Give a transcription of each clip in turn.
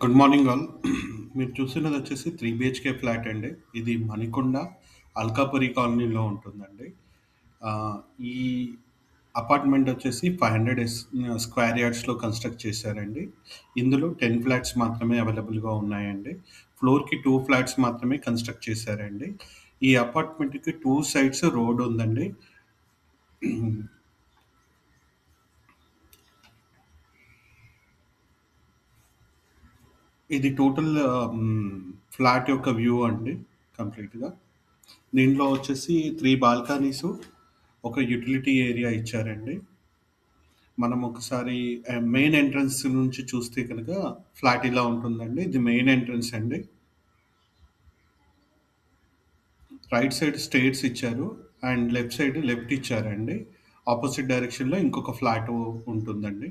Good morning all. మీరు చూస్తున్నదొచ్చేసి 3 BHK flat అండి. ఇది మణికొండ, అల్కాపురి కాలనీలో ఉంటుందండి. ఆహ్, ఈ అపార్ట్‌మెంట్ వచ్చేసి 500 స్క్వేర్ యార్డ్స్‌లో కన్‌స్ట్రక్ట్ చేశారండి. ఇందులో 10 ఫ్లాట్స్ మాత్రమే అవైలబుల్‌గా ఉన్నాయండి. ఫ్లోర్‌కి 2 ఫ్లాట్స్ మాత్రమే కన్‌స్ట్రక్ట్ చేశారండి. ఈ అపార్ట్‌మెంట్‌కి 2 సైడ్స్ రోడ్ ఉందండి. ఇది టోటల్ ఫ్లాట్ యొక్క వ్యూ అండి కంప్లీట్‌గా. దీంట్లో వచ్చేసి 3 బాల్కనీసు, ఒక యుటిలిటీ ఏరియా ఇచ్చారండి. మనం ఒకసారి మెయిన్ ఎంట్రన్స్ నుంచి చూస్తే కనుక ఫ్లాట్ ఇలా ఉంటుందండి. ఇది మెయిన్ ఎంట్రన్స్ అండి. రైట్ సైడ్ స్టేర్స్ ఇచ్చారు అండ్ లెఫ్ట్ సైడ్ లెఫ్ట్ ఇచ్చారండి. ఆపోజిట్ డైరెక్షన్‌లో ఇంకొక ఫ్లాట్ ఉంటుందండి.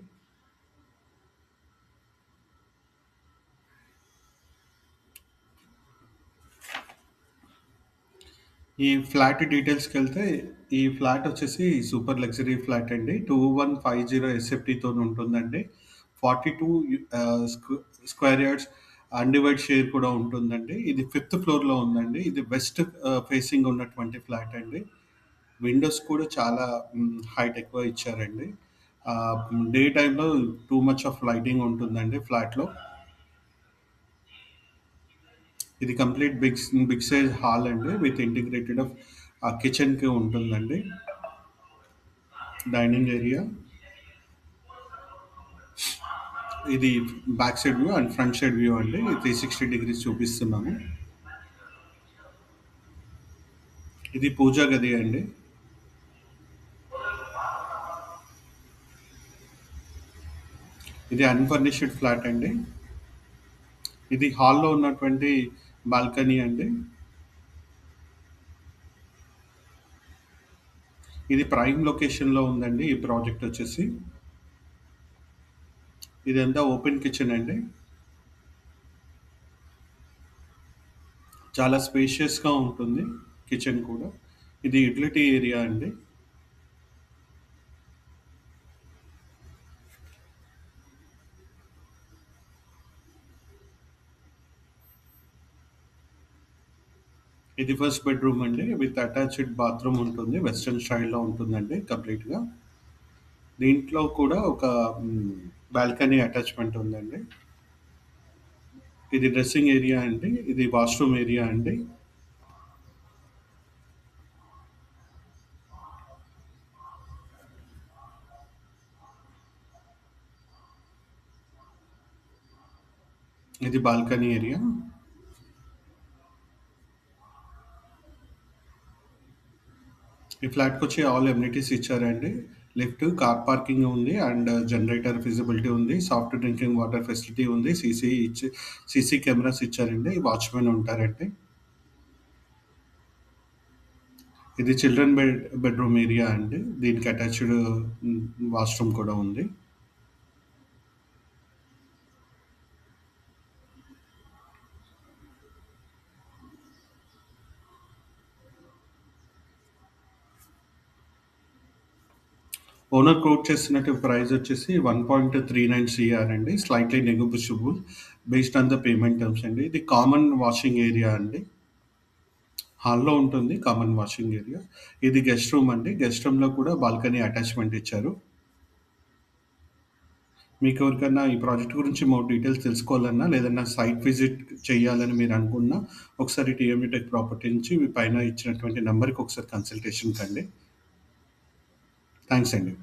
ఈ ఫ్లాట్ డీటెయిల్స్‌కెళ్తే, ఈ ఫ్లాట్ వచ్చేసి సూపర్ లగ్జరీ ఫ్లాట్ అండి. 2150 ఎస్ఎఫ్‌టీతోని ఉంటుందండి. 42 స్క్వేర్ యార్డ్స్ అన్‌డివైడ్ షేర్ కూడా ఉంటుందండి. ఇది ఫిఫ్త్ ఫ్లోర్‌లో ఉందండి. ఇది వెస్ట్ ఫేసింగ్ ఉన్నటువంటి ఫ్లాట్ అండి. విండోస్ కూడా చాలా హైట్ ఎక్కువ ఇచ్చారండి. డే టైమ్‌లో టూ మచ్ ఆఫ్ లైటింగ్ ఉంటుందండి ఫ్లాట్‌లో. ఇది కంప్లీట్ బిగ్ సైజ్ హాల్ అండి విత్ ఇంటిగ్రేటెడ్ ఆఫ్ కిచెన్‌కి ఉంటుందండి. Dining area. ఇది back side view and front side view అండి. 360 డిగ్రీస్ చూపిస్తున్నాము. ఇది పూజా గది అండి. ఇది అన్‌ఫర్నిష్డ్ ఫ్లాట్ అండి. ఇది హాల్‌లో ఉన్నటువంటి బాల్కనీ అండి. ఇది ప్రైమ్ లొకేషన్‌లో ఉందండి ఈ ప్రాజెక్ట్ వచ్చేసి. ఇదంతా ఓపెన్ కిచెన్ అండి. చాలా స్పేషియస్‌గా ఉంటుంది కిచెన్ కూడా. ఇది యుటిలిటీ ఏరియా అండి. ఇది ఫస్ట్ బెడ్‌రూమ్ అండి. విత్ అటాచ్డ్ బాత్రూమ్ ఉంటుంది. వెస్టర్న్ స్టైల్‌లో ఉంటుందండి కంప్లీట్‌గా. దీంట్లో కూడా ఒక బాల్కనీ అటాచ్‌మెంట్ ఉందండి. ఇది డ్రెస్సింగ్ ఏరియా అండి. ఇది వాష్‌రూమ్ ఏరియా అండి. ఇది బాల్కనీ ఏరియా. ఈ ఫ్లాట్‌కొచ్చి ఆల్ అమ్యూనిటీస్ ఇచ్చారండి. లిఫ్ట్, కార్ పార్కింగ్ ఉంది అండ్ జనరేటర్ ఫిజిబిలిటీ ఉంది. సాఫ్ట్ డ్రింకింగ్ వాటర్ ఫెసిలిటీ ఉంది. సీసీ కెమెరాస్ ఇచ్చారండి. వాచ్‌మెన్ ఉంటారండి. ఇది చిల్డ్రన్ బెడ్‌రూమ్ ఏరియా అండి. దీనికి అటాచ్డ్ వాష్‌రూమ్ కూడా ఉంది. ఓనర్ కోట్ చేస్తున్నట్టు ప్రైస్ వచ్చేసి 1.39 సీఆర్ అండి. Slightly negotiable based on the payment terms అండి. ఇది కామన్ వాషింగ్ ఏరియా అండి. హాల్‌లో ఉంటుంది కామన్ వాషింగ్ ఏరియా. ఇది గెస్ట్ రూమ్ అండి. గెస్ట్ రూమ్‌లో కూడా బాల్కనీ అటాచ్‌మెంట్ ఇచ్చారు. మీకెవరికన్నా ఈ ప్రాజెక్ట్ గురించి మోర్ డీటెయిల్స్ తెలుసుకోవాలన్నా, లేదన్నా సైట్ విజిట్ చేయాలని మీరనుకున్నా, ఒకసారి టీఎంఈ టెక్ ప్రాపర్టీ నుంచి పైన ఇచ్చినటువంటి నంబర్‌కి ఒకసారి కన్సల్టేషన్ కండి. థాంక్స్ అండి.